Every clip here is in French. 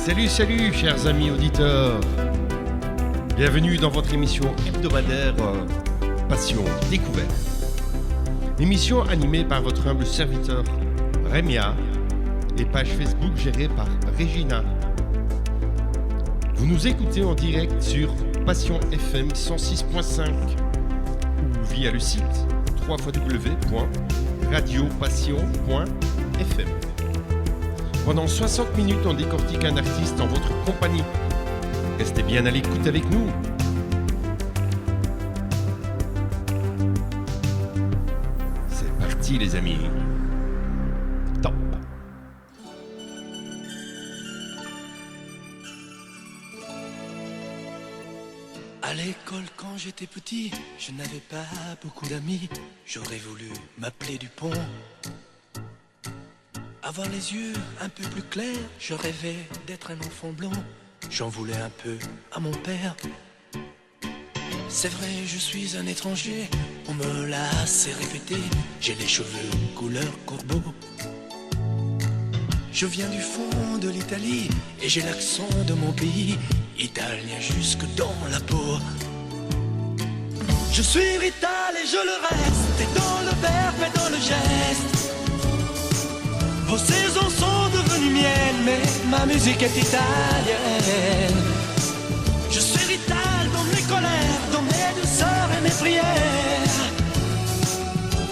Salut, salut, chers amis auditeurs. Bienvenue dans votre émission hebdomadaire Passion Découverte. Émission animée par votre humble serviteur Rémia et page Facebook gérée par Regina. Vous nous écoutez en direct sur Passion FM 106.5 ou via le site www.radiopassion.fm. Pendant 60 minutes, on décortique un artiste en votre compagnie. Restez bien à l'écoute avec nous. C'est parti les amis. Top. À l'école quand j'étais petit, je n'avais pas beaucoup d'amis. J'aurais voulu m'appeler Dupont. Avoir les yeux un peu plus clairs, je rêvais d'être un enfant blond. J'en voulais un peu à mon père. C'est vrai, je suis un étranger, on me l'a assez répété. J'ai les cheveux couleur corbeau. Je viens du fond de l'Italie et j'ai l'accent de mon pays, italien jusque dans la peau. Je suis rital et je le reste, et dans le verbe et dans le geste. Vos saisons sont devenues miennes, mais ma musique est italienne. Je suis rital dans mes colères, dans mes douceurs et mes prières.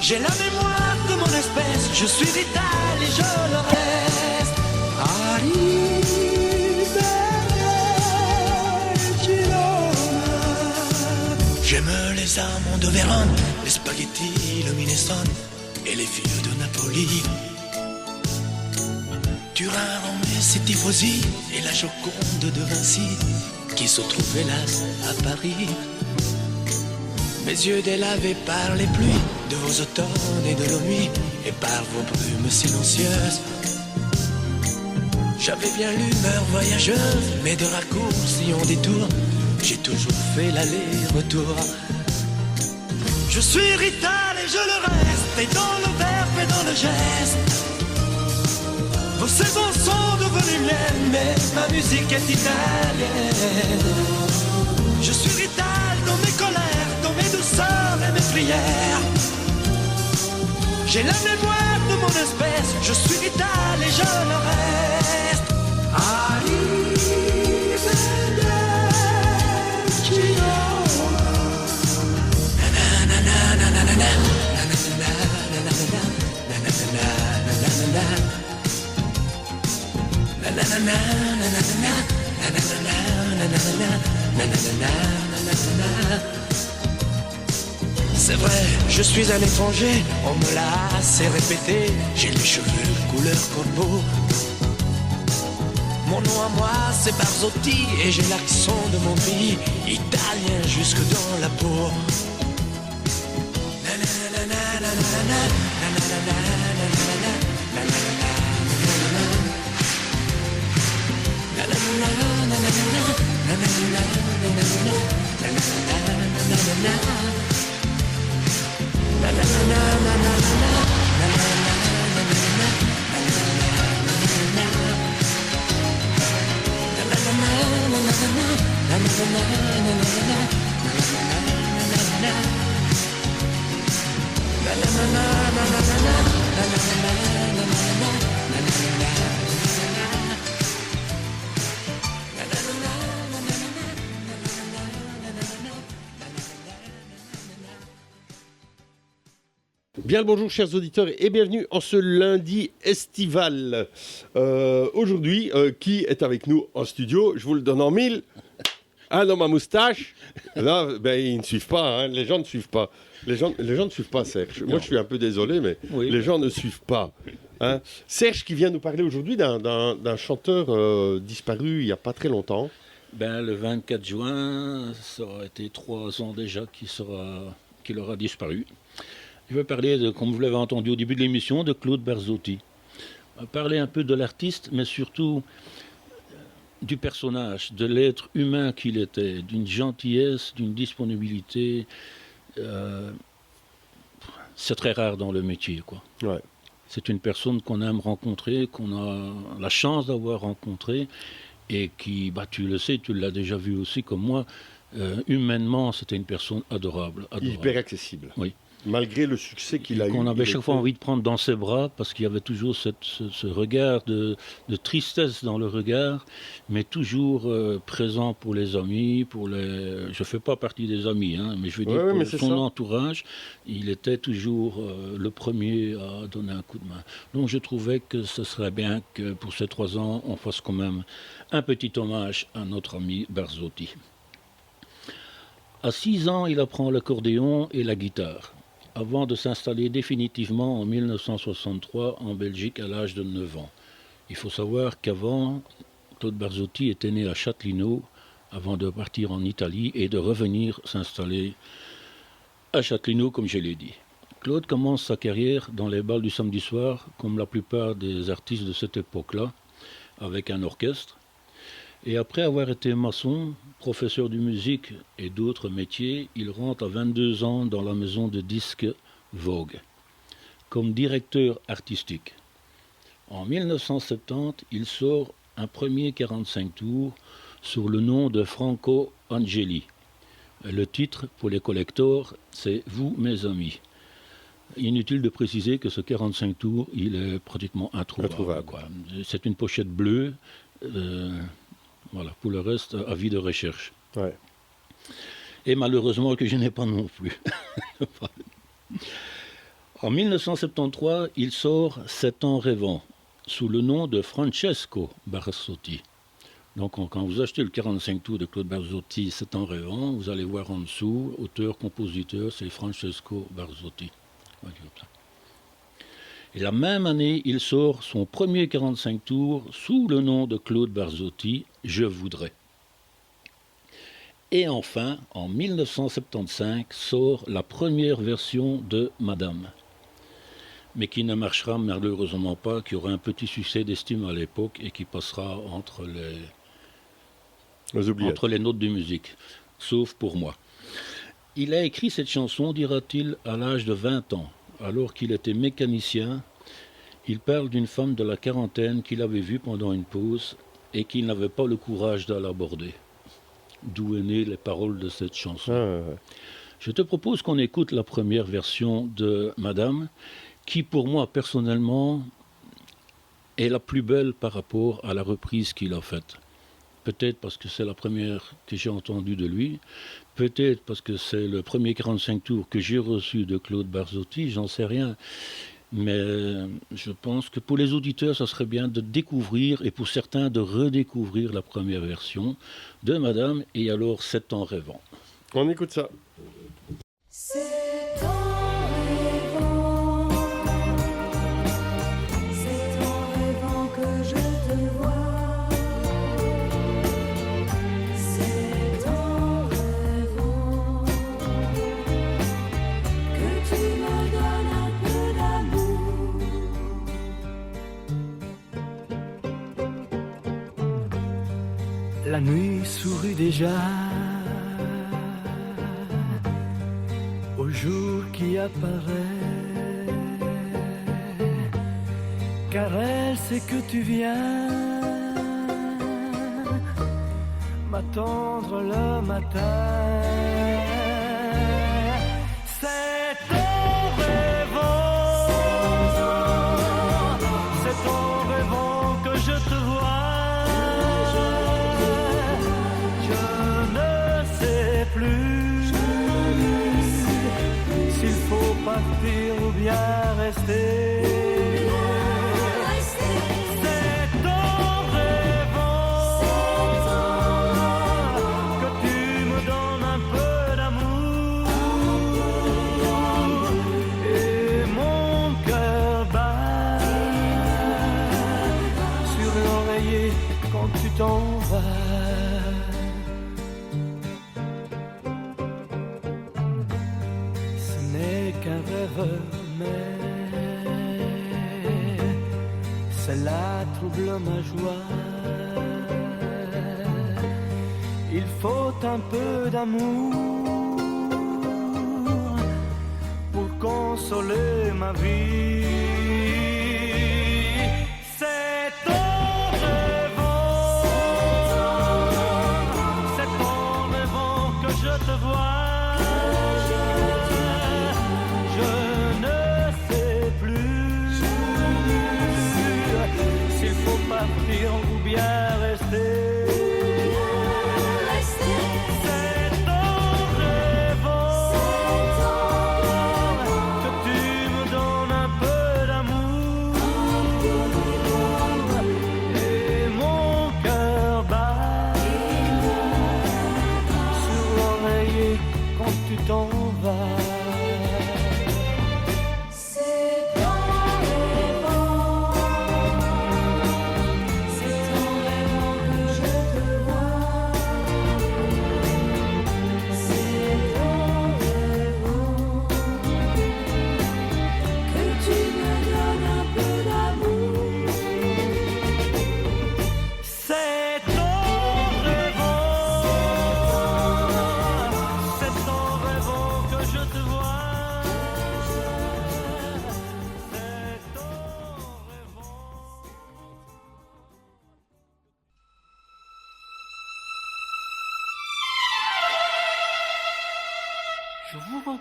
J'ai la mémoire de mon espèce, je suis rital et je le reste. J'aime les amants de Vérone, les spaghettis, le Minnesota et les filles de Napoli. Turin, Rome, c'est Tifosi et la Joconde de Vinci qui se trouve hélas à Paris. Mes yeux délavés par les pluies de vos automnes et de nos nuits et par vos brumes silencieuses. J'avais bien l'humeur voyageuse, mais de raccourcis en détour, j'ai toujours fait l'aller-retour. Je suis rital et je le reste, et dans le verbe et dans le geste. Vos saisons sont devenues miennes, mais ma musique est italienne. Je suis rital dans mes colères, dans mes douceurs et mes prières. J'ai la mémoire de mon espèce, je suis rital et je le reste. C'est vrai, je suis un étranger, on me l'a assez répété. J'ai les cheveux couleur corbeau. Mon nom à moi c'est Barzotti et j'ai l'accent de mon pays, italien jusque dans la peau. Bien le bonjour chers auditeurs et bienvenue en ce lundi estival. Aujourd'hui, qui est avec nous en studio? Je vous le donne en mille. Un homme à moustache. Là, ben, ils ne suivent pas, hein. Les gens ne suivent pas. Les gens ne suivent pas Serge. Moi je suis un peu désolé, mais oui, les gens ne suivent pas. Hein. Serge qui vient nous parler aujourd'hui d'un chanteur disparu il n'y a pas très longtemps. Ben, le 24 juin, ça aura été 3 ans déjà qu'il aura disparu. Je vais parler, comme vous l'avez entendu au début de l'émission, de Claude Barzotti. On va parler un peu de l'artiste, mais surtout du personnage, de l'être humain qu'il était, d'une gentillesse, d'une disponibilité. C'est très rare dans le métier, quoi. Ouais. C'est une personne qu'on aime rencontrer, qu'on a la chance d'avoir rencontrée. et qui, tu le sais, tu l'as déjà vu aussi comme moi, humainement, c'était une personne adorable. Hyper accessible. Oui. Malgré le succès qu'il a eu. Qu'on avait chaque fois envie de prendre dans ses bras, parce qu'il y avait toujours ce regard de tristesse dans le regard, mais toujours présent pour les amis, je ne fais pas partie des amis, hein, mais je veux dire, pour son entourage, il était toujours le premier à donner un coup de main. Donc je trouvais que ce serait bien que pour ces 3 ans, on fasse quand même un petit hommage à notre ami Barzotti. À 6 ans, il apprend l'accordéon et la guitare, avant de s'installer définitivement en 1963 en Belgique à l'âge de 9 ans. Il faut savoir qu'avant, Claude Barzotti était né à Châtelineau avant de partir en Italie et de revenir s'installer à Châtelineau, comme je l'ai dit. Claude commence sa carrière dans les bals du samedi soir, comme la plupart des artistes de cette époque-là, avec un orchestre. Et après avoir été maçon, professeur de musique et d'autres métiers, il rentre à 22 ans dans la maison de disques Vogue, comme directeur artistique. En 1970, il sort un premier 45 tours sous le nom de Franco Angeli. Le titre, pour les collectors, c'est « Vous, mes amis ». Inutile de préciser que ce 45 tours, il est pratiquement introuvable. C'est une pochette bleue. Voilà, pour le reste, avis de recherche. Ouais. Et malheureusement que je n'ai pas non plus. En 1973, il sort 7 ans rêvant, sous le nom de Francesco Barzotti. Donc quand vous achetez le 45 tours de Claude Barzotti, 7 ans rêvant, vous allez voir en dessous, auteur-compositeur, c'est Francesco Barzotti. Et la même année, il sort son premier 45 tours sous le nom de Claude Barzotti, Je voudrais. Et enfin, en 1975, sort la première version de Madame, mais qui ne marchera malheureusement pas, qui aura un petit succès d'estime à l'époque et qui passera entre les notes de musique, sauf pour moi. Il a écrit cette chanson, dira-t-il, à l'âge de 20 ans. Alors qu'il était mécanicien, il parle d'une femme de la quarantaine qu'il avait vue pendant une pause et qu'il n'avait pas le courage d'aller l'aborder. D'où est nées les paroles de cette chanson. Je te propose qu'on écoute la première version de Madame, qui pour moi personnellement est la plus belle par rapport à la reprise qu'il a faite. Peut-être parce que c'est la première que j'ai entendue de lui, peut-être parce que c'est le premier 45 tours que j'ai reçu de Claude Barzotti, j'en sais rien. Mais je pense que pour les auditeurs, ça serait bien de découvrir, et pour certains de redécouvrir la première version de Madame, et alors 7 ans rêvant. On écoute ça. La nuit sourit déjà au jour qui apparaît, car elle sait que tu viens m'attendre le matin. C'est ton rêvant, c'est ton rêvant que je te vois. S'il faut partir ou bien rester, c'est ton rêvant que tu me donnes un peu d'amour et mon cœur bat sur l'oreiller quand tu t'en vas. Mais cela trouble ma joie. Il faut un peu d'amour pour consoler ma vie. C'est ton rêvant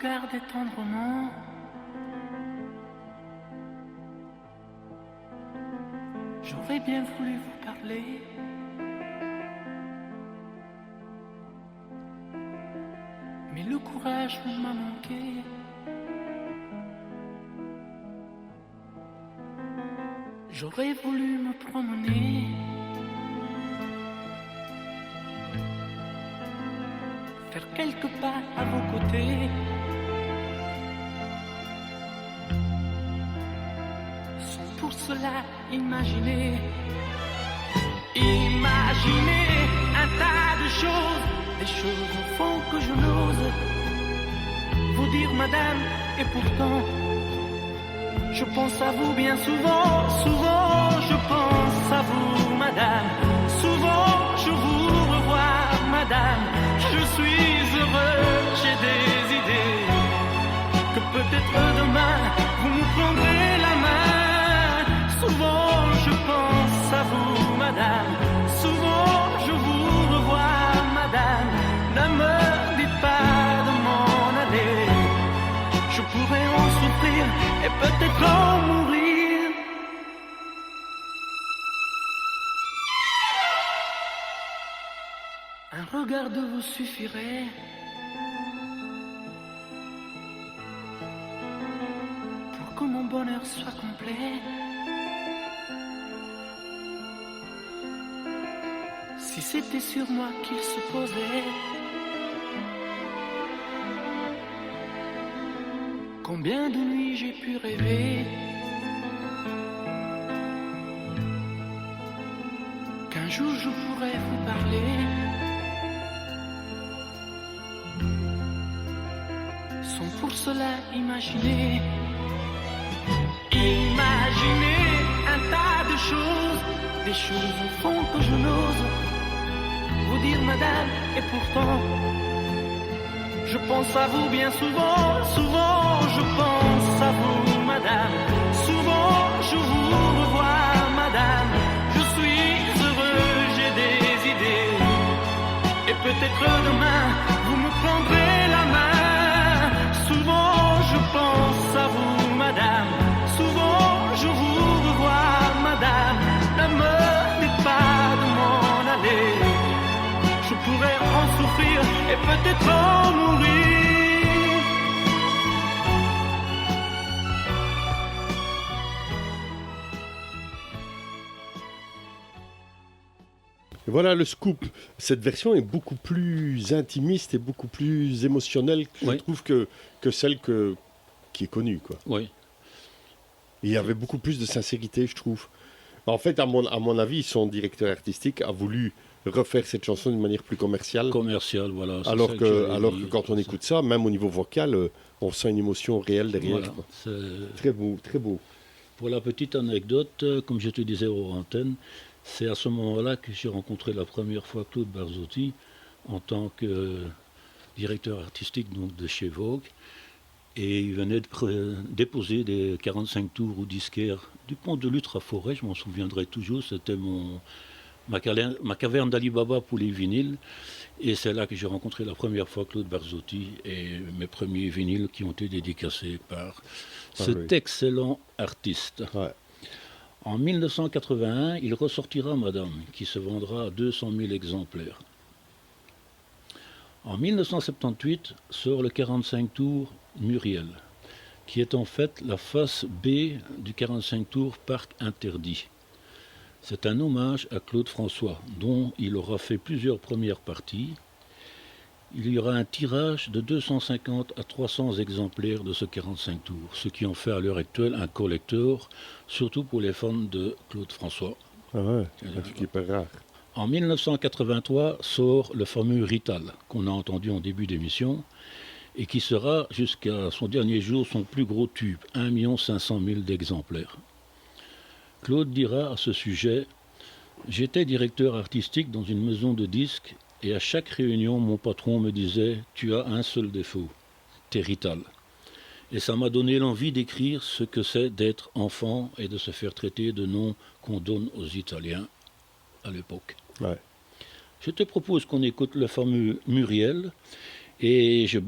regardait tendrement. J'aurais bien voulu vous parler. Mais le courage m'a manqué. J'aurais voulu me promener. Faire quelques pas à vos côtés. Sans pour cela imaginer. Imaginez un tas de choses. Des choses au fond que je n'ose vous dire, madame, et pourtant je pense à vous bien souvent, souvent je pense à vous, madame. Souvent je vous revois, madame. Je suis heureux, j'ai des idées. Que peut-être demain vous me prendrez la main. Souvent je pense à vous, madame. Souvent je vous revois, madame. Ne me dites pas de m'en aller. Je pourrais en souffrir et peut-être en mourir. Un regard de vous suffirait. Pour que mon bonheur soit complet. Si c'était sur moi qu'il se posait. Combien de nuits j'ai pu rêver qu'un jour je pourrais vous parler, sans pour cela imaginer. Imaginez un tas de choses, des choses au fond que je n'ose vous dire, madame, et pourtant je pense à vous bien souvent, souvent je pense à vous, madame. Souvent je vous revois, madame. Je suis heureux, j'ai des idées. Et peut-être demain, vous me prendrez la main. Souvent je pense à vous, madame. Souvent je vous revois, madame. Ne me dites pas de m'en aller. Je pourrais en souffrir et peut-être en mourir. Et voilà le scoop. Cette version est beaucoup plus intimiste et beaucoup plus émotionnelle, je trouve, que celle qui est connue, quoi. Oui. Il y avait beaucoup plus de sincérité, je trouve. En fait, à mon avis, son directeur artistique a voulu refaire cette chanson d'une manière plus commerciale. Commerciale, voilà. Alors que quand on écoute ça, même au niveau vocal, on sent une émotion réelle derrière. Voilà, c'est... Très beau, très beau. Pour la petite anecdote, comme je te disais aux antennes, c'est à ce moment-là que j'ai rencontré la première fois Claude Barzotti en tant que directeur artistique donc, de chez Vogue. Et il venait de déposer des 45 tours au disquaire du pont de Lutre à Forêt, je m'en souviendrai toujours, c'était ma caverne d'Alibaba pour les vinyles. Et c'est là que j'ai rencontré la première fois Claude Barzotti et mes premiers vinyles qui ont été dédicacés par cet excellent artiste. Ouais. En 1981, il ressortira Madame, qui se vendra à 200 000 exemplaires. En 1978 sort le 45 tours Muriel, qui est en fait la face B du 45 tours Parc Interdit. C'est un hommage à Claude François, dont il aura fait plusieurs premières parties. Il y aura un tirage de 250 à 300 exemplaires de ce 45 tours, ce qui en fait à l'heure actuelle un collector, surtout pour les fans de Claude François. Ah ouais, un truc hyper rare. En 1983 sort le fameux Rital, qu'on a entendu en début d'émission, et qui sera jusqu'à son dernier jour son plus gros tube, 1 500 000 d'exemplaires. Claude dira à ce sujet « J'étais directeur artistique dans une maison de disques et à chaque réunion, mon patron me disait « Tu as un seul défaut, t'es Rital ». Et ça m'a donné l'envie d'écrire ce que c'est d'être enfant et de se faire traiter de nom qu'on donne aux Italiens à l'époque. Ouais. Je te propose qu'on écoute le fameux Muriel Et je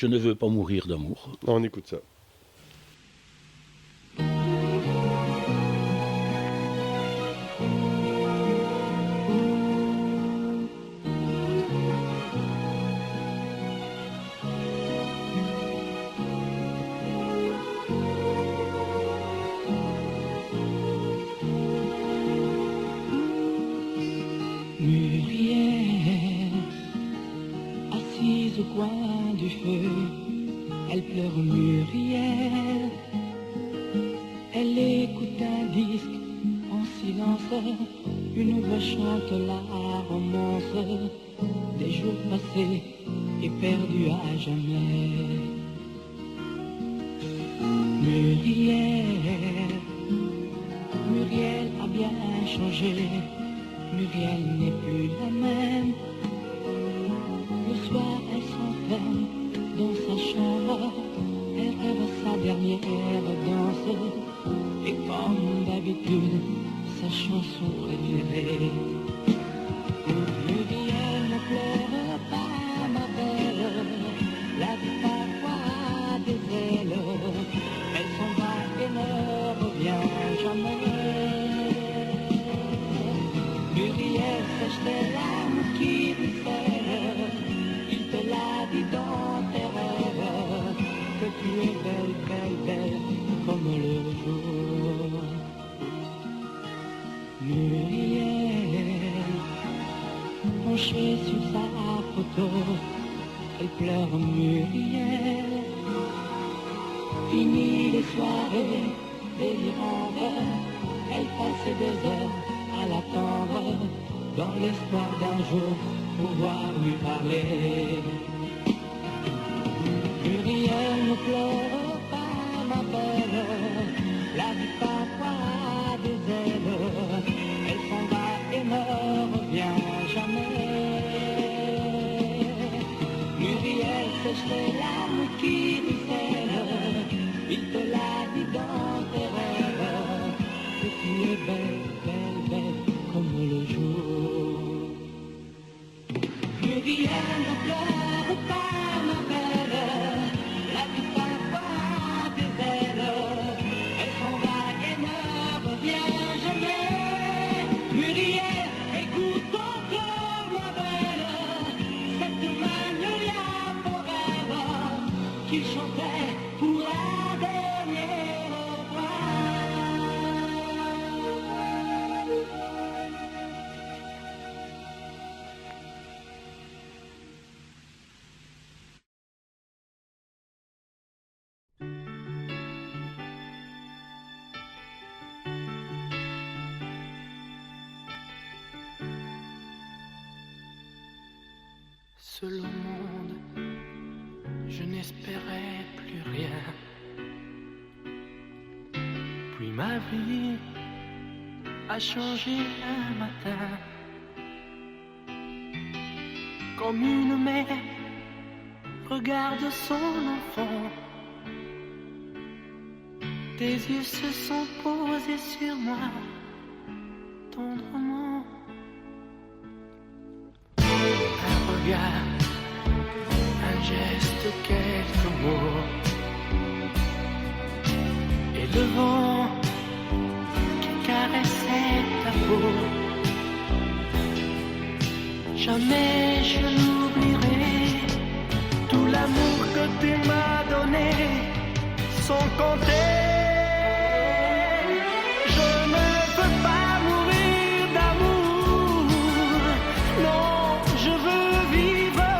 ne veux pas mourir d'amour. On écoute ça. Muriel, assise au coin du feu, elle pleure Muriel. Elle écoute un disque en silence, une voix chante la romance des jours passés et perdus à jamais. Muriel, Muriel a bien changé. Muriel n'est plus la même. Le soir, elle s'enferme dans sa chambre. Elle rêve à sa dernière danse. Et comme d'habitude, sa chanson préférée. Muriel ne pleure pas, ma belle. La vie parfois a des ailes. Elle s'en va et ne revient jamais. Muriel sèche tes larmes qui ruissellent. Il te l'a dit dans tes rêves que tu es belle, belle, belle comme le jour. Muriel, penchée sur sa photo, elle pleure Muriel. Fini les soirées délirantes, elle passe des heures à l'attendre, dans l'espoir d'un jour pouvoir lui parler. Muriel ne pleure pas, ma belle, la vie parfois a des ailes. Elle s'en va et ne revient jamais. Muriel sèche les larmes qui ruissellent. Il te l'a dit dans tes rêves que tu es belle, belle, belle comme le jour. Muriel ne pleure pas, ma belle, la vie parfois a des ailes. Elle s'en va et ne revient jamais. Muriel, écoute encore, ma belle, cette magnolia forever qu'il chantait pour la dernière fois. Seul au monde, je n'espérais plus rien. Puis ma vie a changé un matin. Comme une mère regarde son enfant, tes yeux se sont posés sur moi tendrement. Un regard, un geste, quelques mots, et le vent qui caressait ta peau. Jamais je n'oublierai tout l'amour que tu m'as donné, sans compter. Je ne veux pas mourir d'amour, non, je veux vivre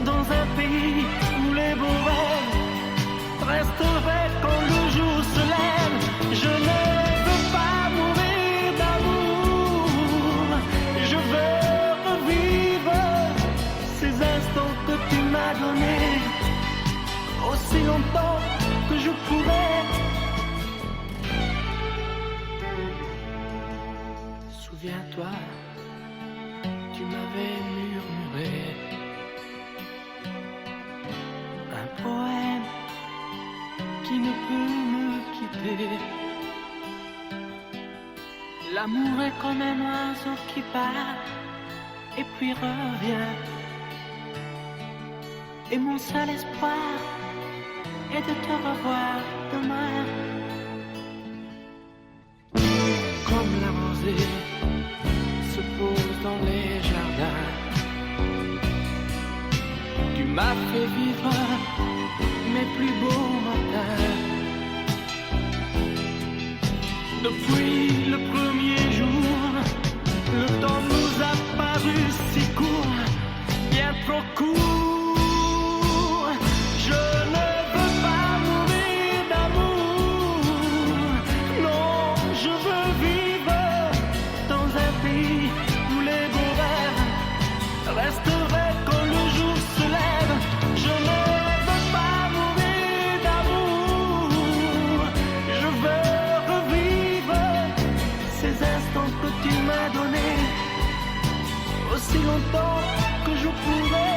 dans un pays où les beaux rêves resteraient quand le jour se lève. Je ne veux pas mourir d'amour, je veux revivre ces instants que tu m'as donnés, aussi longtemps que je pourrai. Souviens-toi, tu m'avais murmuré un poème qui ne peut me quitter. L'amour est comme un oiseau qui part et puis revient. Et mon seul espoir est de te revoir demain. Comme la rosée se pose dans les jardins, tu m'as fait vivre mes plus beaux matins. Depuis le premier jour, le temps nous a paru si court, bien trop court. Je ne veux pas mourir d'amour, non, je veux vivre dans un pays où les beaux rêves resteraient quand le jour se lève. Je ne veux pas mourir d'amour, je veux revivre ces instants que tu m'as donnés, aussi longtemps que je pourrai.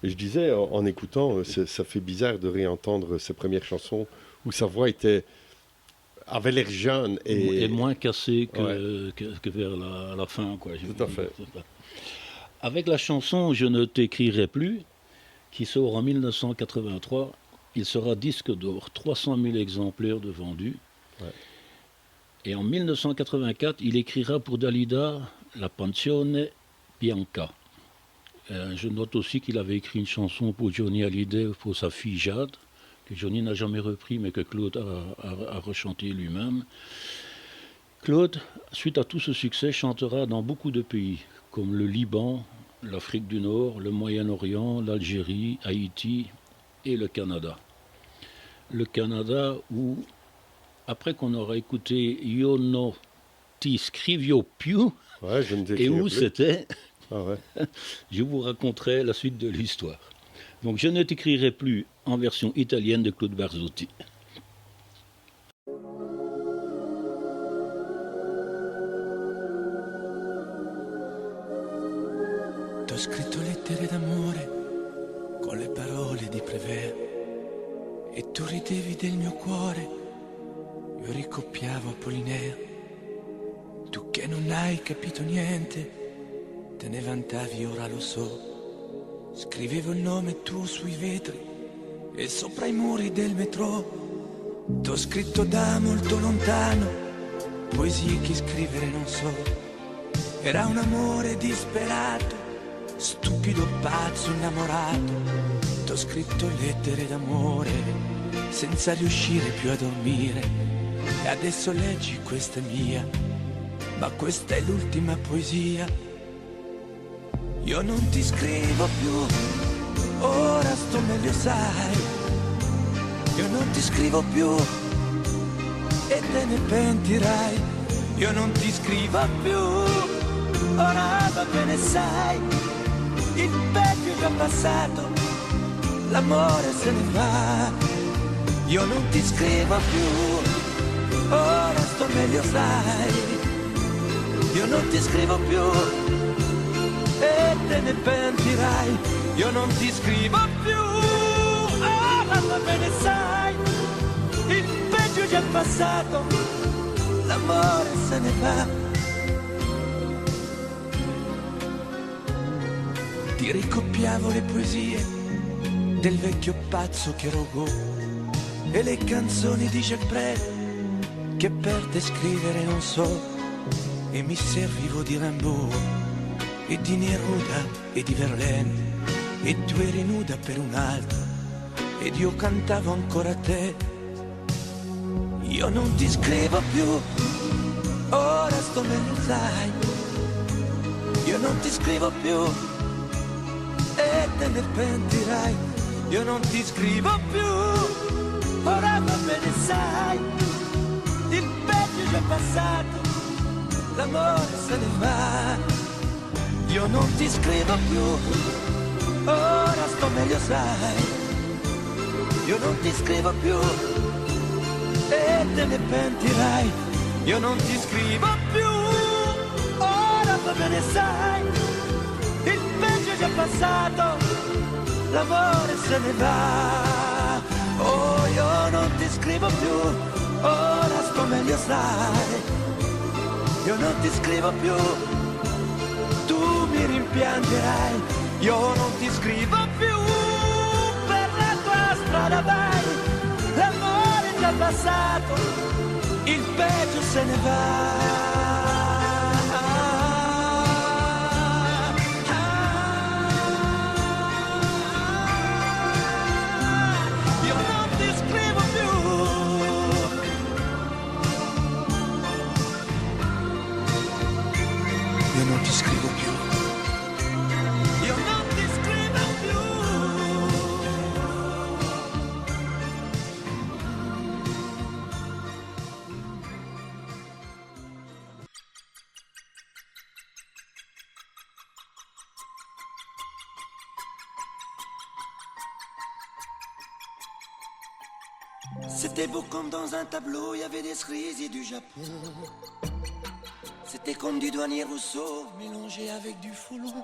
Et je disais, en écoutant, ça fait bizarre de réentendre ses premières chansons où sa voix avait l'air jeune Et moins cassé que, Ouais. que vers la fin, quoi. Tout à fait. Avec la chanson Je ne t'écrirai plus, qui sort en 1983, il sera disque d'or, 300 000 exemplaires de vendus. Ouais. Et en 1984, il écrira pour Dalida La Pensione Bianca. Je note aussi qu'il avait écrit une chanson pour Johnny Hallyday, pour sa fille Jade, que Johnny n'a jamais repris, mais que Claude a rechanté lui-même. Claude, suite à tout ce succès, chantera dans beaucoup de pays, comme le Liban, l'Afrique du Nord, le Moyen-Orient, l'Algérie, Haïti et le Canada. Le Canada où, après qu'on aura écouté Io non ti scrivio più, Ouais, je ne et t'écrirai où plus. c'était, Ah ouais. je vous raconterai la suite de l'histoire. Donc je ne t'écrirai plus en version italienne de Claude Barzotti. T'ho scritto lettere d'amore con le parole di Prévert e tu ridevi del mio cuore, io ricoppiavo Apollinaire. Tu che non hai capito niente, te ne vantavi, ora lo so. Scrivevo il nome tuo sui vetri e sopra i muri del metro. T'ho scritto da molto lontano, poesie che scrivere non so. Era un amore disperato, stupido, pazzo, innamorato. T'ho scritto lettere d'amore senza riuscire più a dormire. E adesso leggi, questa è mia, ma questa è l'ultima poesia. Io non ti scrivo più, ora sto meglio, sai. Io non ti scrivo più e te ne pentirai. Io non ti scrivo più, ora va bene, sai. Il peggio è già passato, l'amore se ne va. Io non ti scrivo più, ora sto meglio, sai. Io non ti scrivo più e te ne pentirai. Io non ti scrivo più, ora va bene, sai. Il peggio è già passato, l'amore se ne va. Ti ricoppiavo le poesie del vecchio pazzo che rogò e le canzoni di Geprel che per descrivere non so. E mi servivo di Rimbaud e di Neruda e di Verlaine, e tu eri nuda per un altro ed io cantavo ancora a te. Io non ti scrivo più, ora sto meglio, sai. Io non ti scrivo più e te ne pentirai. Io non ti scrivo più, ora va bene, sai. Il peggio è già passato, l'amore se ne va. Io non ti scrivo più, ora sto meglio, sai. Io non ti scrivo più e te ne pentirai. Io non ti scrivo più, ora va bene, sai. Il peggio è già passato, l'amore se ne va. Oh, io non ti scrivo più, ora sto meglio sai. Io non ti scrivo più, tu mi rimpiangerai. Io non ti scrivo più, per la tua strada vai. L'amore è già passato, il peggio se ne va. Io non ti scrivo più. Io non ti scrivo più. C'était beau comme dans un tableau, il y avait des cerises du Japon. C'était comme du douanier Rousseau mélangé avec du foulon.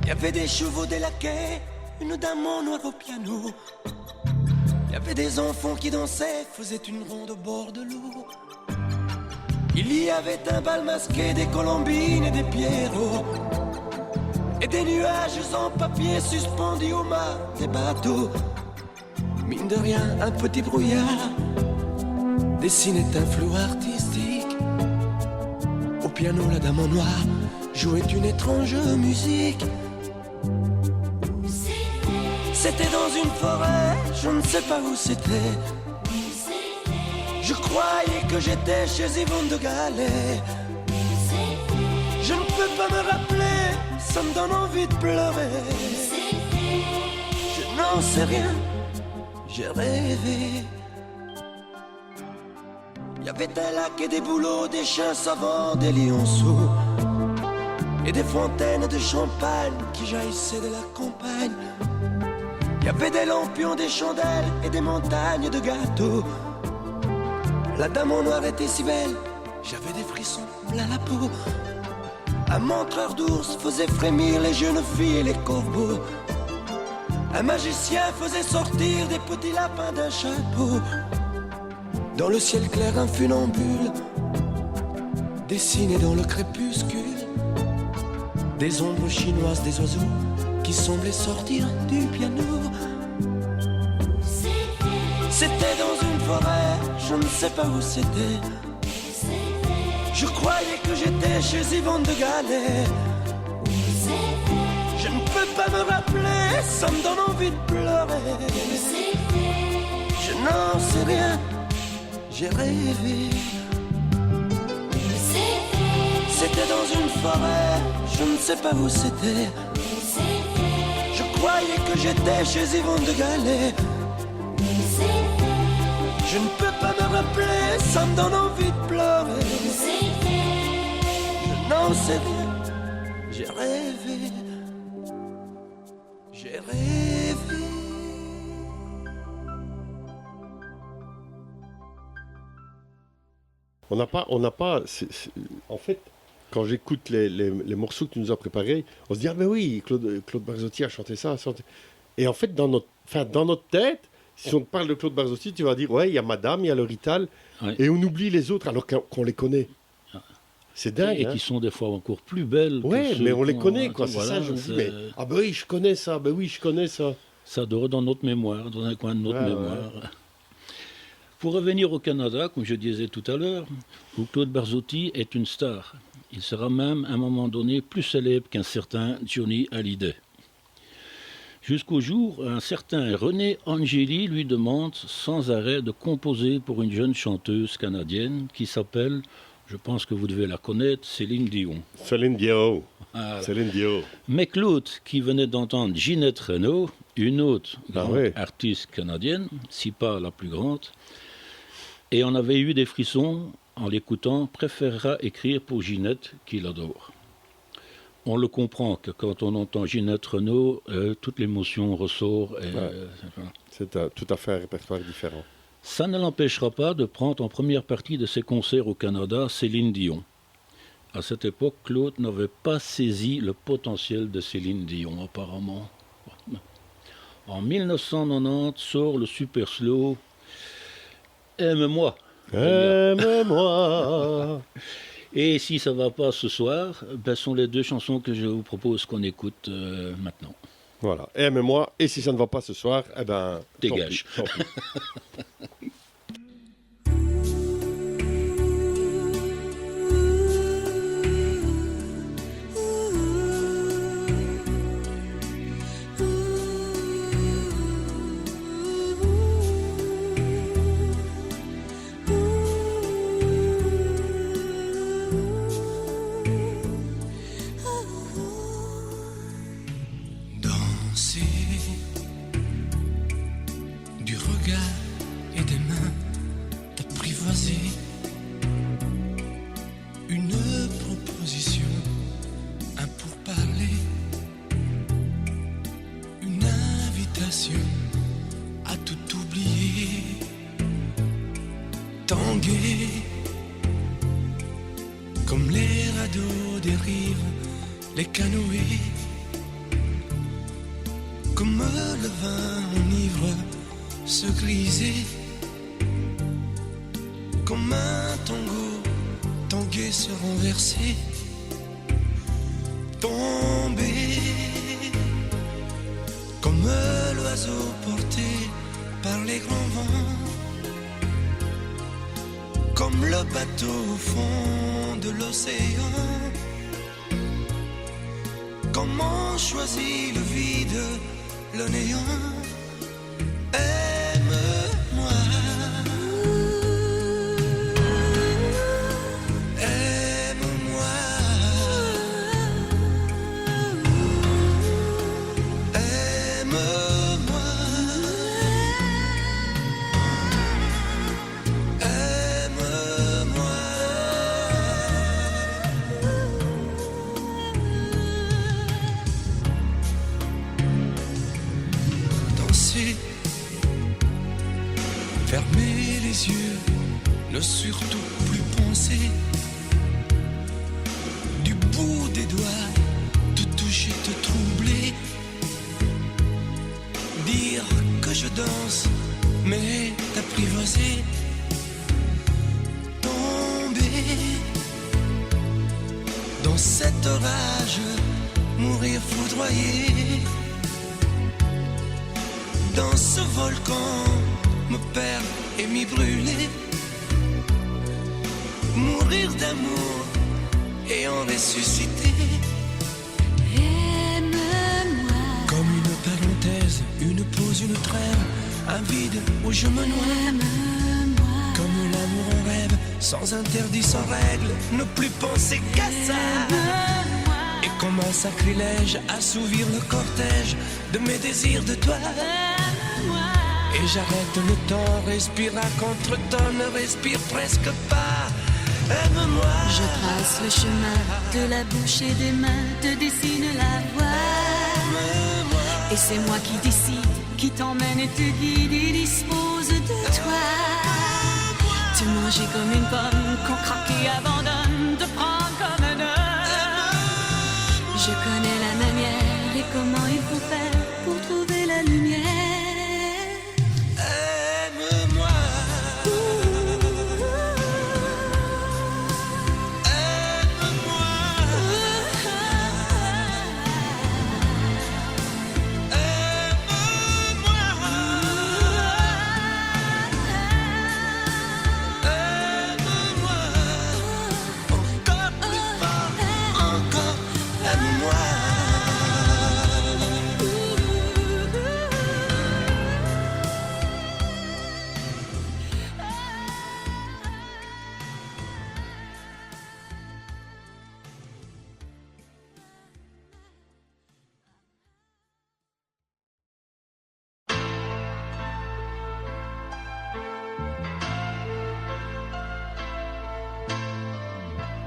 Il y avait des chevaux, des laquais, une dame en noir au piano. Il y avait des enfants qui dansaient, faisaient une ronde au bord de l'eau. Il y avait un bal masqué, des colombines et des pierrots. Et des nuages en papier suspendus au mât des bateaux. Mine de rien, un petit brouillard dessinait un flou artistique. Au piano, la dame en noir jouait une étrange musique. C'était dans une forêt, je ne sais pas où c'était. Je croyais que j'étais chez Yvonne de Galais. Je ne peux pas me rappeler, ça me donne envie de pleurer. Je n'en sais rien, j'ai rêvé. Il y avait des lacs et des bouleaux, des chiens savants, des lionceaux et des fontaines de champagne qui jaillissaient de la campagne. Il y avait des lampions, des chandelles et des montagnes de gâteaux. La dame en noir était si belle, j'avais des frissons plein la peau. Un montreur d'ours faisait frémir les jeunes filles et les corbeaux. Un magicien faisait sortir des petits lapins d'un chapeau. Dans le ciel clair, un funambule dessinait dans le crépuscule des ombres chinoises, des oiseaux qui semblaient sortir du piano. C'était dans une forêt, je ne sais pas où c'était. Je croyais que j'étais chez Yvonne de Galais. Je ne peux pas me rappeler, ça me donne envie de pleurer. Je n'en sais rien, j'ai rêvé. C'était dans une forêt, je ne sais pas où c'était. Je croyais que j'étais chez Yvonne de Galais. Je ne peux pas me rappeler, ça me donne envie de pleurer. Je n'en sais rien, j'ai rêvé. J'ai rêvé. On n'a pas. En fait, quand j'écoute les morceaux que tu nous as préparés, on se dit ah ben oui, Claude Barzotti a chanté ça. Et en fait, dans notre tête, si on te parle de Claude Barzotti, tu vas dire ouais, il y a Madame, il y a le Rital, ouais. Et on oublie les autres alors qu'on les connaît. C'est dingue. Et qui sont des fois encore plus belles. Oui, mais on les connaît, quoi. C'est ça, je me dis, mais ah ben oui, je connais ça, ben oui, je connais ça. Ça dort dans notre mémoire, dans un coin de notre mémoire. Ouais. Pour revenir au Canada, comme je disais tout à l'heure, où Claude Barzotti est une star. Il sera même, à un moment donné, plus célèbre qu'un certain Johnny Hallyday. Jusqu'au jour, un certain René Angeli lui demande sans arrêt de composer pour une jeune chanteuse canadienne qui s'appelle, je pense que vous devez la connaître, Céline Dion. Céline Dion. Voilà. Céline Dion. Mais Claude, qui venait d'entendre Ginette Renault, une autre grande artiste canadienne, si pas la plus grande, et on avait eu des frissons en l'écoutant, préférera écrire pour Ginette, qu'il adore. On le comprend que quand on entend Ginette Renault, toute l'émotion ressort. C'est tout à fait un répertoire différent. Ça ne l'empêchera pas de prendre en première partie de ses concerts au Canada Céline Dion. À cette époque, Claude n'avait pas saisi le potentiel de Céline Dion, apparemment. En 1990 sort le super slow Aime-moi. Aime-moi. Et si ça va pas ce soir, ben, sont les deux chansons que je vous propose qu'on écoute maintenant. Voilà, aime-moi. Et si ça ne va pas ce soir, eh ben... Dégage. Tant pis. à tout oublier, tanguer comme les radeaux des rives, les canoës, comme le vin enivre, se griser, comme un tango, tanguer, se renverser, tomber. Comme l'oiseau porté par les grands vents, comme le bateau au fond de l'océan. Comment choisit le vide, le néant? Aime-moi. Fermer les yeux, ne surtout plus penser. Du bout des doigts, te toucher, te troubler. Dire que je danse, mais t'apprivoiser. Tomber dans cet orage, mourir foudroyé. Dans ce volcan, me perdre et m'y brûler, mourir d'amour et en ressusciter. Aime-moi. Comme une parenthèse, une pause, une trêve, un vide où je me noie. Aime-moi. Comme l'amour en rêve, sans interdit, sans règle, ne plus penser qu'à ça. Aime-moi. Et comme un sacrilège, assouvir le cortège de mes désirs de toi. Et j'arrête le temps, respire à contre-temps, ne respire presque pas. Aime-moi. Je trace le chemin de la bouche et des mains, te dessine la voie. Et c'est moi qui décide, qui t'emmène et te guide et dispose de toi. Te manger comme une pomme qu'on craque et abandonne, te prendre comme un homme. Je connais la manière et comment il faut faire pour trouver la lumière.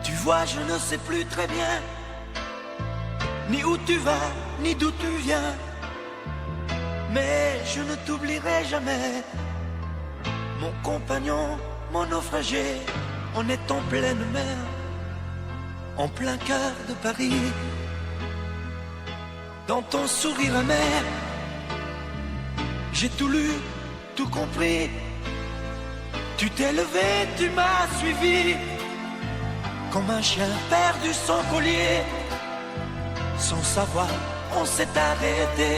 Tu vois, je ne sais plus très bien ni où tu vas, ni d'où tu viens. Mais je ne t'oublierai jamais, mon compagnon, mon naufragé. On est en pleine mer, en plein cœur de Paris. dans ton sourire amer. J'ai tout lu, tout compris. Tu t'es levé, tu m'as suivi, comme un chien perdu son collier. Sans savoir, on s'est arrêté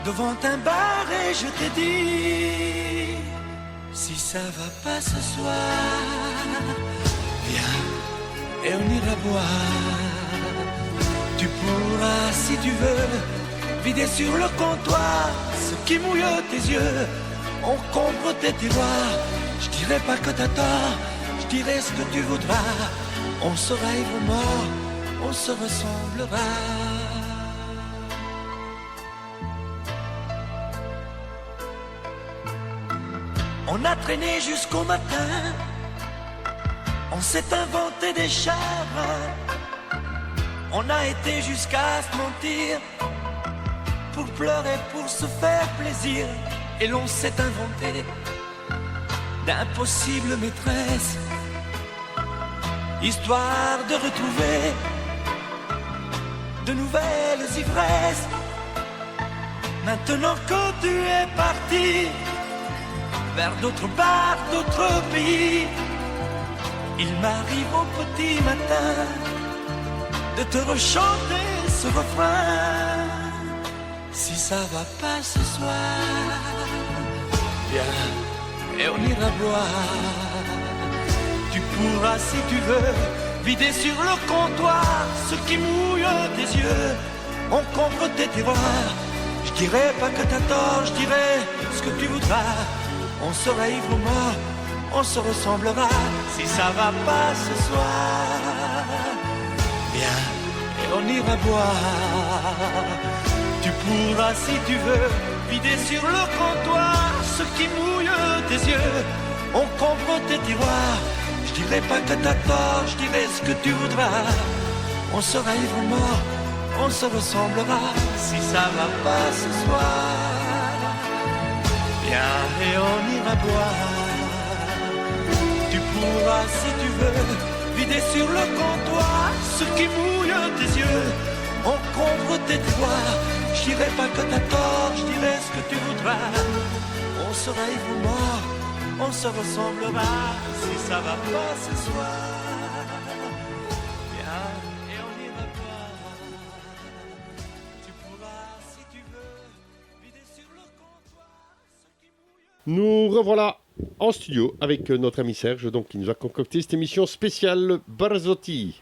devant un bar et je t'ai dit: si ça va pas ce soir, viens et on ira boire. Tu pourras, si tu veux, vider sur le comptoir ce qui mouille tes yeux. On comble tes tiroirs. Je dirai pas que t'as tort, je dirai ce que tu voudras. On sera ivre mort, on se ressemblera. On a traîné jusqu'au matin, on s'est inventé des chagrins. On a été jusqu'à se mentir, pour pleurer, pour se faire plaisir. Et l'on s'est inventé d'impossibles maîtresses, histoire de retrouver de nouvelles ivresses. Maintenant que tu es parti vers d'autres bars, d'autres pays, il m'arrive au petit matin de te rechanter ce refrain. Si ça va pas ce soir, viens et on ira boire. Tu pourras, si tu veux, vider sur le comptoir ce qui mouille tes yeux. On comble tes tiroirs. Je dirai pas que t'as tort, je dirai ce que tu voudras. On sera ivre ou mort, on se ressemblera. Si ça va pas ce soir, viens et on ira boire. Tu pourras, si tu veux, vider sur le comptoir ce qui mouille tes yeux. On comble tes tiroirs. Je dirai pas que t'as tort, je dirai ce que tu voudras. On sera ivre ou mort, on se ressemblera. Si ça va pas ce soir, viens et on ira boire. Tu pourras, si tu veux, vider sur le comptoir ce qui mouille tes yeux. On comble tes tiroirs. Je dirai pas que t'as tort, je dirai ce que tu voudras. On sera ivre ou mort, on se ressemblera. Si ça va pas ce soir, viens et on ira boire. Tu pourras, si tu veux, vider sur le comptoir ce qui mouille. Nous revoilà en studio avec notre ami Serge, donc, qui nous a concocté cette émission spéciale Barzotti.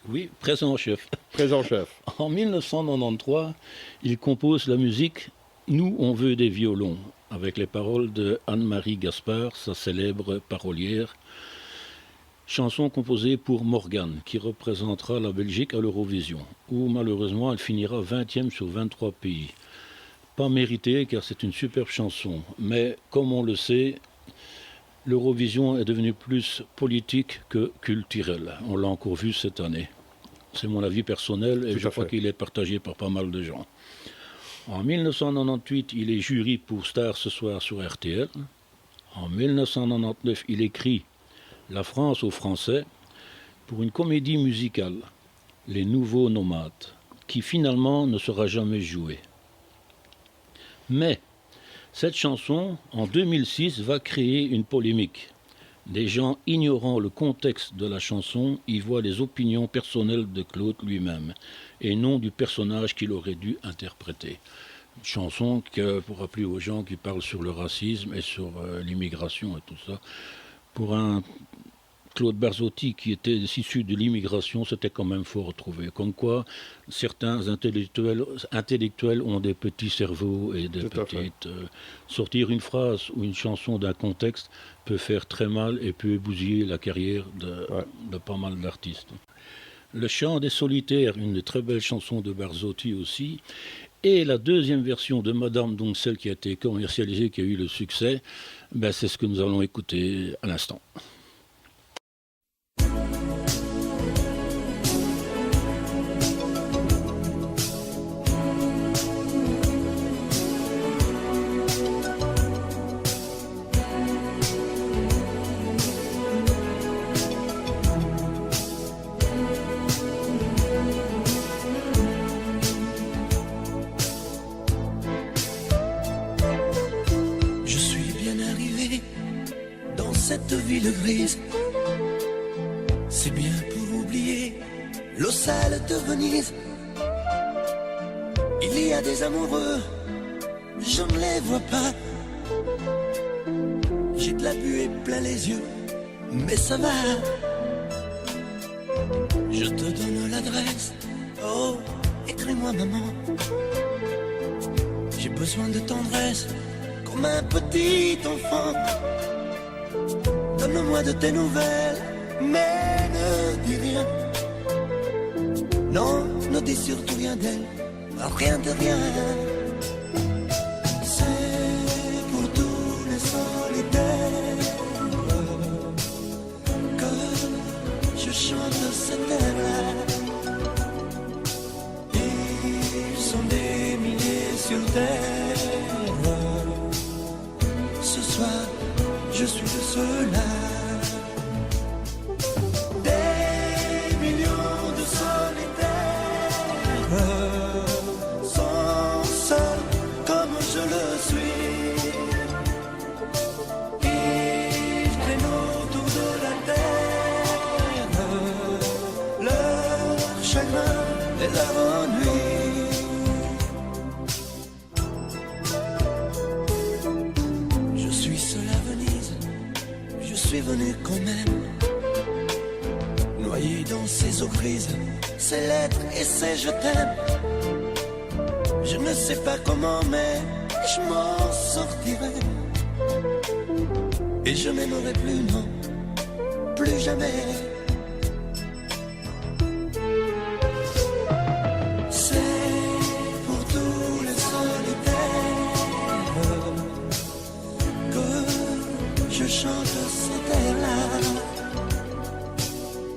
Oui, présent chef. Présent chef. En 1993, il compose la musique « Nous, on veut des violons » avec les paroles de Anne-Marie Gaspard, sa célèbre parolière. Chanson composée pour Morgane, qui représentera la Belgique à l'Eurovision, où malheureusement elle finira 20e sur 23 pays. Pas mérité, car c'est une superbe chanson, mais comme on le sait, l'Eurovision est devenue plus politique que culturelle. On l'a encore vu cette année. C'est mon avis personnel et je crois qu'il est partagé par pas mal de gens. En 1998, il est jury pour Star ce soir sur RTL. En 1999, il écrit La France aux Français pour une comédie musicale, Les Nouveaux Nomades, qui finalement ne sera jamais jouée. Mais cette chanson, en 2006, va créer une polémique. Des gens ignorant le contexte de la chanson y voient les opinions personnelles de Claude lui-même et non du personnage qu'il aurait dû interpréter. Une chanson que, pour rappeler aux gens qui parlent sur le racisme et sur l'immigration et tout ça, pour un Claude Barzotti qui était issu de l'immigration, c'était quand même fort retrouvé. Comme quoi, certains intellectuels ont des petits cerveaux et des petites... sortir une phrase ou une chanson d'un contexte peut faire très mal et peut bousiller la carrière de pas mal d'artistes. Le chant des solitaires, une très belle chanson de Barzotti aussi. Et la deuxième version de Madame, donc celle qui a été commercialisée, qui a eu le succès, ben c'est ce que nous allons écouter à l'instant. cette ville grise. C'est bien pour oublier l'eau sale de Venise. Il y a des amoureux, je ne les vois pas. J'ai de la buée plein les yeux, mais ça va. Je te donne l'adresse, oh, écris-moi maman. J'ai besoin de tendresse, comme un petit enfant. Donne-moi de tes nouvelles, mais ne dis rien. Non, ne dis surtout rien d'elle, rien de rien. C'est pour tous les solitaires que je chante cette air-là. Ils sont des milliers sur terre. Ce soir, je suis de ceux-là. Des millions de solitaires sont seuls comme je le suis. Ils traînent autour de la terre leur chagrin et leur ennui. Je suis seul à Venise, je suis venu quand même. Noyé dans ces eaux grises, ces lettres et ces je t'aime. Je ne sais pas comment, mais je m'en sortirai. Et je n'aimerai plus, non, plus jamais. C'est pour tous les solitaires que je chante cet air-là.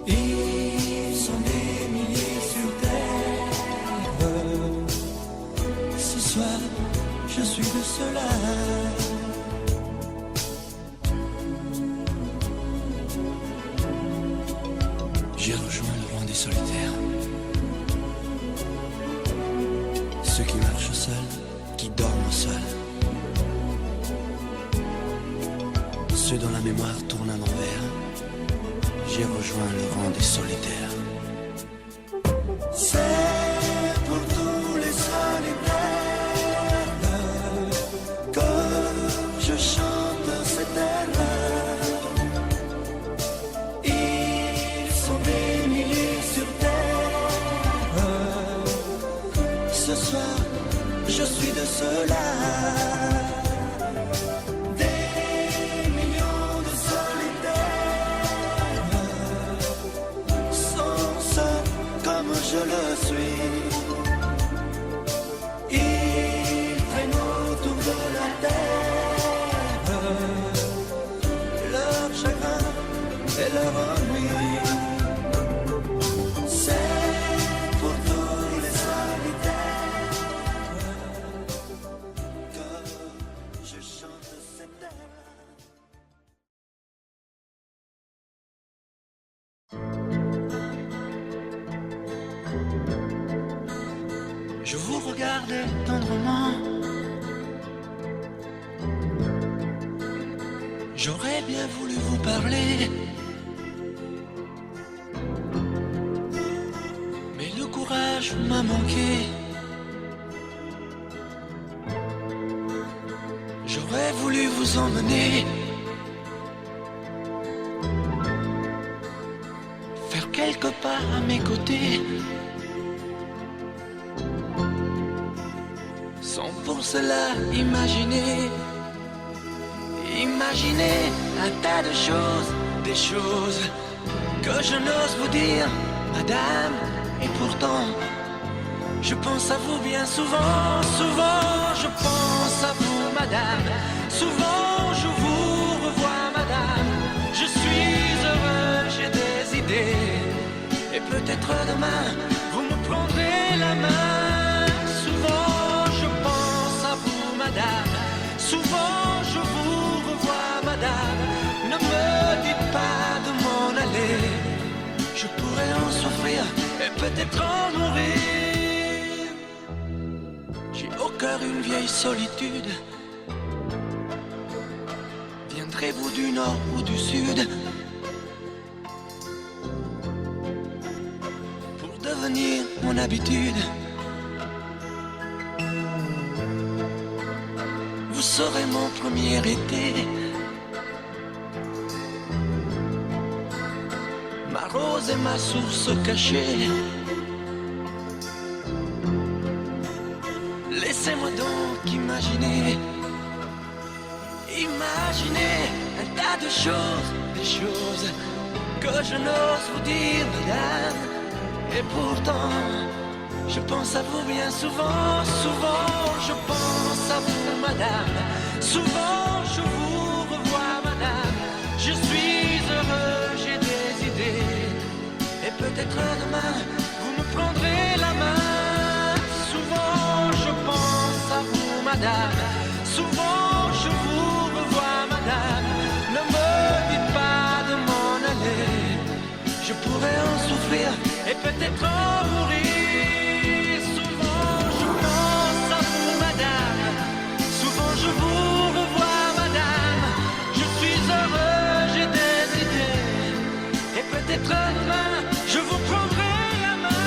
Ils sont des milliers sur terre. Ce soir, je suis de ceux-là. J'ai rejoint le rang des solitaires. Ceux qui marchent seuls, qui dorment seuls. Ceux dont la mémoire tourne à l'envers. J'ai rejoint le rang des solitaires. C'est pour tous les solitaires que je chante cet air-là. Ils sont des milliers sur terre. Ce soir, je suis de ceux-là. Je le suis. Ils traînent autour de la terre leur chagrin et leur ennui. C'est pour tous les solitaires que je chante cette air. Je vous regardais tendrement. J'aurais bien voulu vous parler, mais le courage m'a manqué. J'aurais voulu vous emmener, faire quelques pas à mes côtés, sans pour cela imaginer un tas de choses, des choses que je n'ose vous dire, madame. Et pourtant, je pense à vous bien souvent, souvent je pense à vous, madame. Souvent je vous revois, madame. Je suis heureux, j'ai des idées, et peut-être demain vous me prendrez la main. Souvent je pense à vous, madame. Souvent je vous revois, madame. Ne me dites pas de m'en aller, je pourrais en souffrir et peut-être en mourir. J'ai au cœur une vieille solitude. Serez-vous du nord ou du sud pour devenir mon habitude? Vous serez mon premier été, ma rose et ma source cachée. Laissez-moi donc imaginer un tas de choses, des choses que je n'ose vous dire, madame. Et pourtant, je pense à vous bien souvent, souvent je pense à vous, madame. Souvent je vous revois, madame. Je suis heureux, j'ai des idées. Et peut-être demain, vous me prendrez la main. Souvent je pense à vous, madame. Souvent je vous revois, madame. Ne me dites pas de m'en aller. Je pourrais en souffrir et peut-être en mourir. Souvent je pense à vous, madame. Souvent je vous revois, madame. Je suis heureux, j'ai des idées. Et peut-être demain, je vous prendrai la main.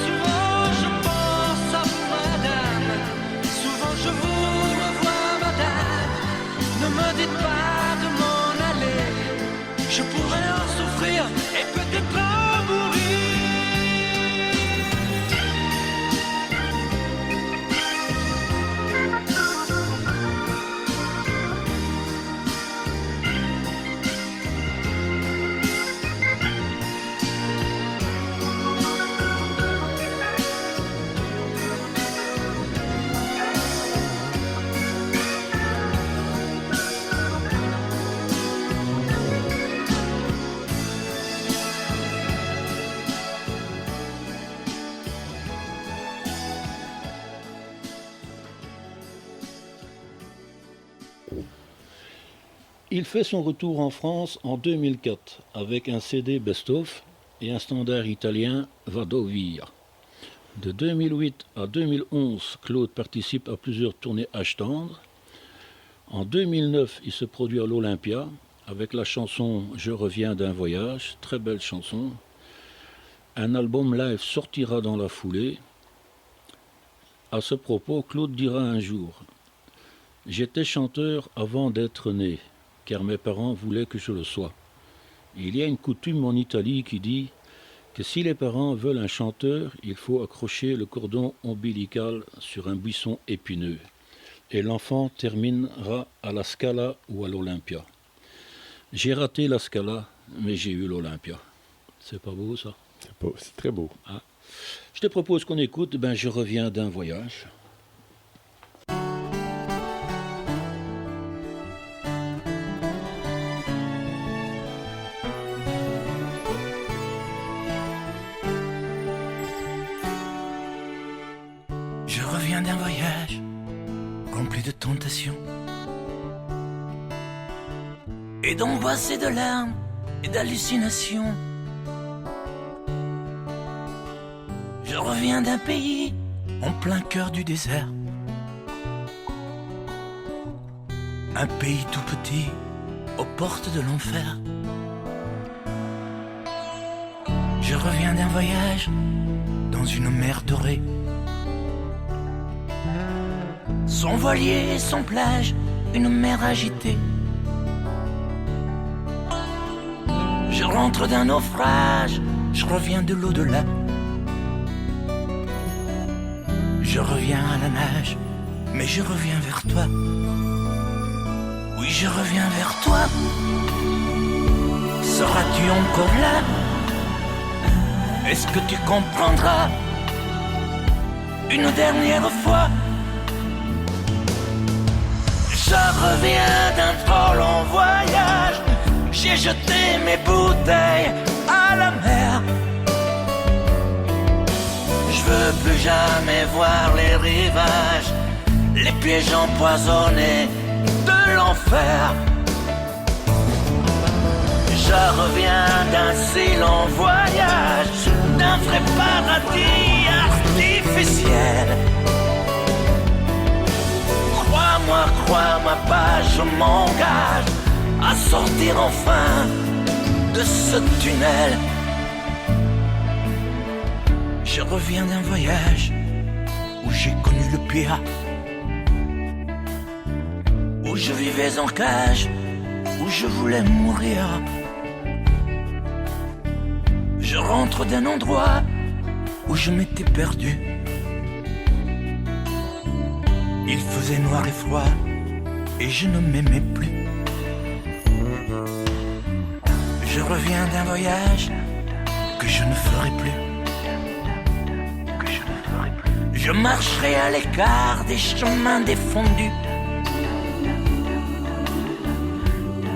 Souvent je pense à vous, madame. Souvent je vous revois, madame. Ne me dites pas de m'en aller. Je pourrais en souffrir et peut-être en mourir. Il fait son retour en France en 2004 avec un CD best-of et un standard italien Vado Via. De 2008 à 2011, Claude participe à plusieurs tournées Âge tendre. En 2009, il se produit à l'Olympia avec la chanson Je reviens d'un voyage, très belle chanson. Un album live sortira dans la foulée. À ce propos, Claude dira un jour « J'étais chanteur avant d'être né, car mes parents voulaient que je le sois. Il y a une coutume en Italie qui dit que si les parents veulent un chanteur, il faut accrocher le cordon ombilical sur un buisson épineux, et l'enfant terminera à la Scala ou à l'Olympia. J'ai raté la Scala, mais j'ai eu l'Olympia. » C'est pas beau ça? C'est très beau. Ah. Je te propose qu'on écoute « Je reviens d'un voyage ». Je reviens d'un voyage rempli de tentations et d'angoisse et de larmes et d'hallucinations. Je reviens d'un pays en plein cœur du désert, un pays tout petit aux portes de l'enfer. Je reviens d'un voyage dans une mer dorée, son voilier, son plage, une mer agitée. Je rentre d'un naufrage, je reviens de l'au-delà. Je reviens à la nage, mais je reviens vers toi. Oui, je reviens vers toi. Seras-tu encore là? Est-ce que tu comprendras une dernière fois? Je reviens d'un trop long voyage. J'ai jeté mes bouteilles à la mer. Je veux plus jamais voir les rivages, les pièges empoisonnés de l'enfer. Je reviens d'un si long voyage, d'un vrai paradis artificiel. Crois-moi, pas, je m'engage à sortir enfin de ce tunnel. Je reviens d'un voyage où j'ai connu le pire, où je vivais en cage, où je voulais mourir. Je rentre d'un endroit où je m'étais perdu. Il faisait noir et froid et je ne m'aimais plus. Je reviens d'un voyage que je ne ferai plus. Je marcherai à l'écart des chemins défendus.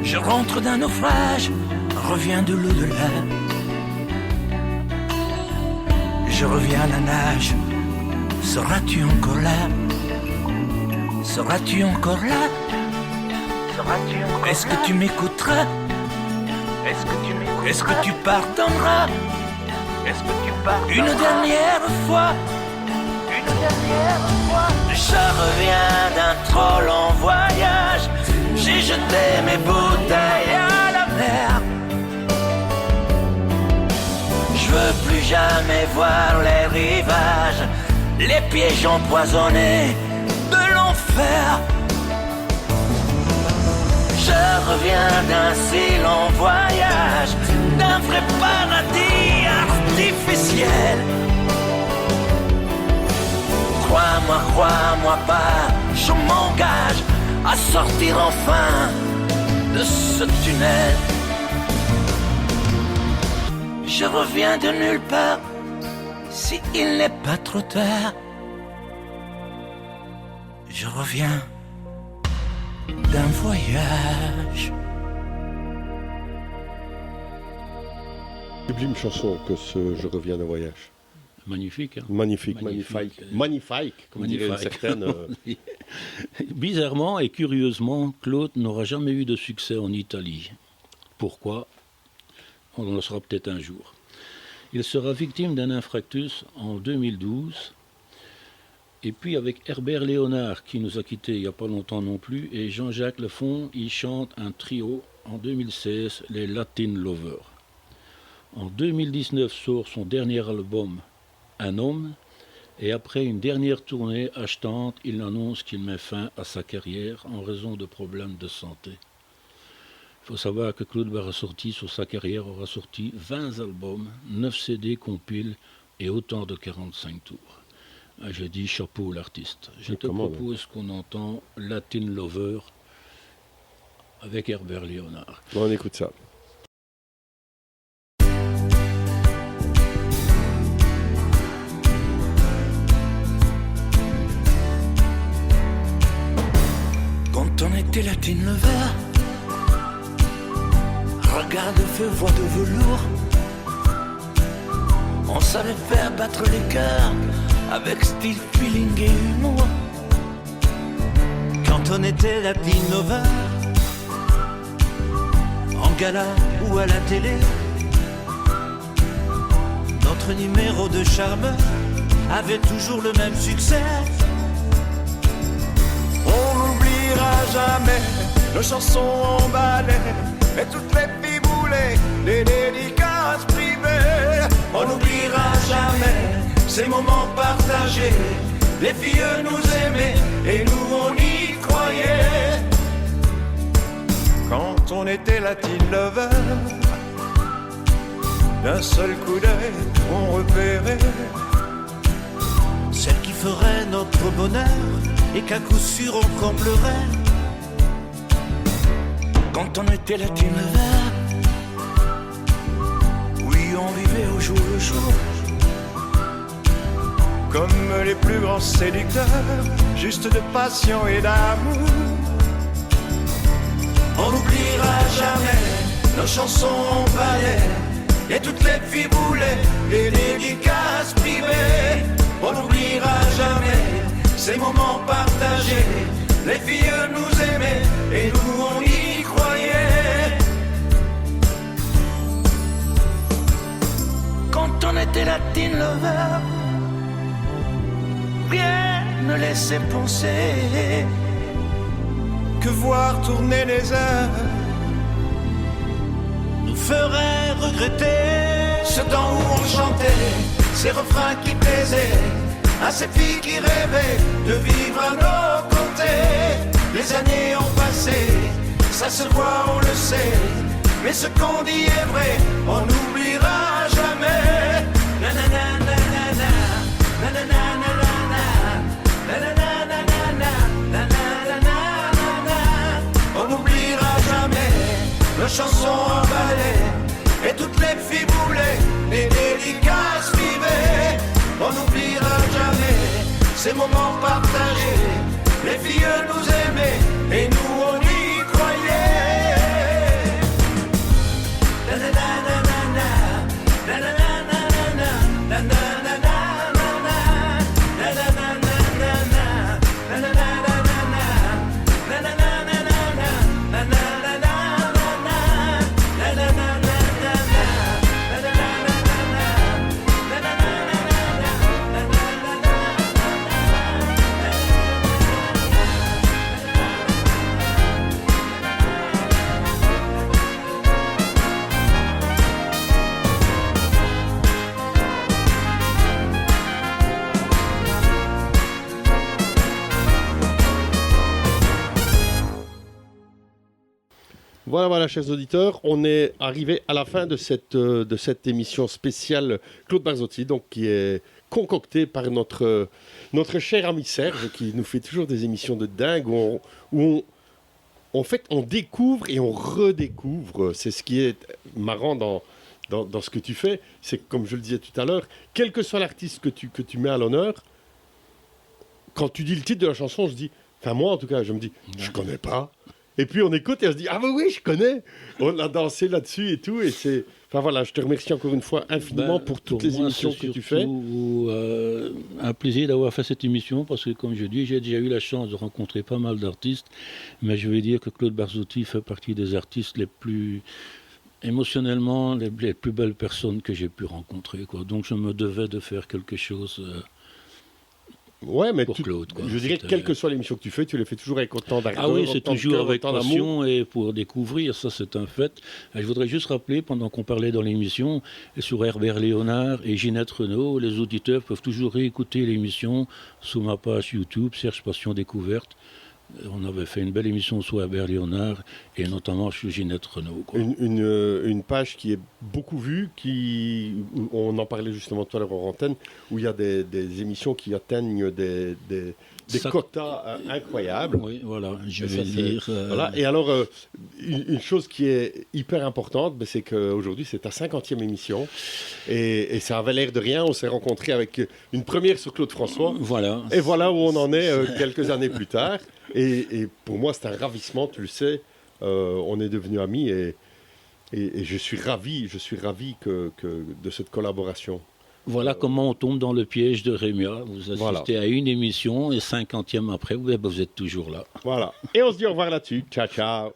Je rentre d'un naufrage, reviens de l'au-delà. Je reviens à la nage, seras-tu encore là? Seras-tu encore là? Est-ce que tu m'écouteras? Est-ce que tu pardonneras? Une dernière fois. Je reviens d'un trop long voyage. J'ai jeté mes bouteilles à la mer. Je veux plus jamais voir les rivages, les pièges empoisonnés de l'enfer. Je reviens d'un si long voyage, d'un vrai paradis artificiel. Crois-moi pas, je m'engage à sortir enfin de ce tunnel. Je reviens de nulle part, si il n'est pas trop tard. Je reviens d'un voyage. Sublime chanson que ce Je reviens d'un voyage. Magnifique. Hein. Magnifique. Comme diraient certaines. Bizarrement et curieusement, Claude n'aura jamais eu de succès en Italie. Pourquoi? On le saura peut-être un jour. Il sera victime d'un infarctus en 2012. Et puis avec Herbert Léonard, qui nous a quittés il n'y a pas longtemps non plus, et Jean-Jacques Lefond, il chante un trio en 2016, les Latin Lovers. En 2019 sort son dernier album, Un homme, et après une dernière tournée achetante, il annonce qu'il met fin à sa carrière en raison de problèmes de santé. Il faut savoir que Claude Barzotti, sur sa carrière, aura sorti 20 albums, 9 CD compiles et autant de 45 tours. Je dis chapeau l'artiste. Je te propose qu'on entend Latin Lover avec Herbert Léonard. Bon, on écoute ça. Quand on était Latin Lover, regard de feu, voix de velours, on savait faire battre les cœurs avec style, feeling et humour. Quand on était Latin Lover, en gala ou à la télé, notre numéro de charme avait toujours le même succès. On n'oubliera jamais nos chansons emballées et toutes les filles boulées, les dédicaces privées. On n'oubliera jamais ces moments partagés. Les filles nous aimaient et nous on y croyait. Quand on était Latin Lover, d'un seul coup d'œil on repérait celle qui ferait notre bonheur et qu'à coup sûr on comblerait. Quand on était Latin Lover, oui on vivait au jour le jour, comme les plus grands séducteurs, juste de passion et d'amour. On n'oubliera jamais nos chansons emballées et toutes les filles boulées, les dédicaces privées. On n'oubliera jamais ces moments partagés. Les filles nous aimaient et nous on y croyait. Quand on était Latin Lover, rien ne laissait penser que voir tourner les heures ferait regretter ce temps où on chantait ces refrains qui plaisaient à ces filles qui rêvaient de vivre à nos côtés. Les années ont passé, ça se voit, on le sait, mais ce qu'on dit est vrai, on n'oubliera jamais. Nanana, nanana, nanana, nanana, nanana, nanana, nanana. On n'oubliera jamais nos chansons en ballet et toutes les filles boulaient, les dédicaces vivaient. On n'oubliera jamais ces moments partagés. Les filles nous aimaient et nous on y croyait. Voilà, chers auditeurs, on est arrivé à la fin de cette émission spéciale Claude Barzotti, donc qui est concoctée par notre cher ami Serge, qui nous fait toujours des émissions de dingue où on découvre et on redécouvre. C'est ce qui est marrant dans ce que tu fais. C'est que, comme je le disais tout à l'heure, quel que soit l'artiste que tu mets à l'honneur, quand tu dis le titre de la chanson, je dis, enfin moi en tout cas, je me dis, je connais pas. Et puis on écoute et on se dit, ah bah oui, je connais. On a dansé là-dessus et tout. Et c'est... Enfin voilà, je te remercie encore une fois infiniment pour toutes les émissions que tu fais. Un plaisir d'avoir fait cette émission parce que, comme je dis, j'ai déjà eu la chance de rencontrer pas mal d'artistes. Mais je vais dire que Claude Barzotti fait partie des artistes les plus... émotionnellement, les plus belles personnes que j'ai pu rencontrer, quoi. Donc je me devais de faire quelque chose... Ouais, mais pour Claude, quoi. Je dirais que quelle que soit l'émission que tu fais, tu les fais toujours avec autant d'ardeur. Ah oui, c'est toujours cœur, avec passion et pour découvrir, ça c'est un fait. Je voudrais juste rappeler, pendant qu'on parlait dans l'émission, sur Herbert Léonard et Ginette Renaud, les auditeurs peuvent toujours réécouter l'émission sur ma page YouTube, Serge Passion Découverte. On avait fait une belle émission sur Herbert Léonard et notamment sur Ginette Renaud, quoi. Une page qui est beaucoup vue, on en parlait justement tout à l'heure en antenne, où il y a des émissions qui atteignent des quotas incroyables. Oui, voilà, je vais dire... Voilà. Et alors, une chose qui est hyper importante, c'est qu'aujourd'hui, c'est ta 50e émission. Et ça avait l'air de rien. On s'est rencontrés avec une première sur Claude François. Voilà. Et voilà où on en est quelques années plus tard. Et pour moi, c'est un ravissement, tu le sais. On est devenus amis et je suis ravi de cette collaboration. Voilà comment on tombe dans le piège de Rémia. Vous assistez à une émission et 50e après, vous êtes toujours là. Voilà. Et on se dit au revoir là-dessus. Ciao, ciao.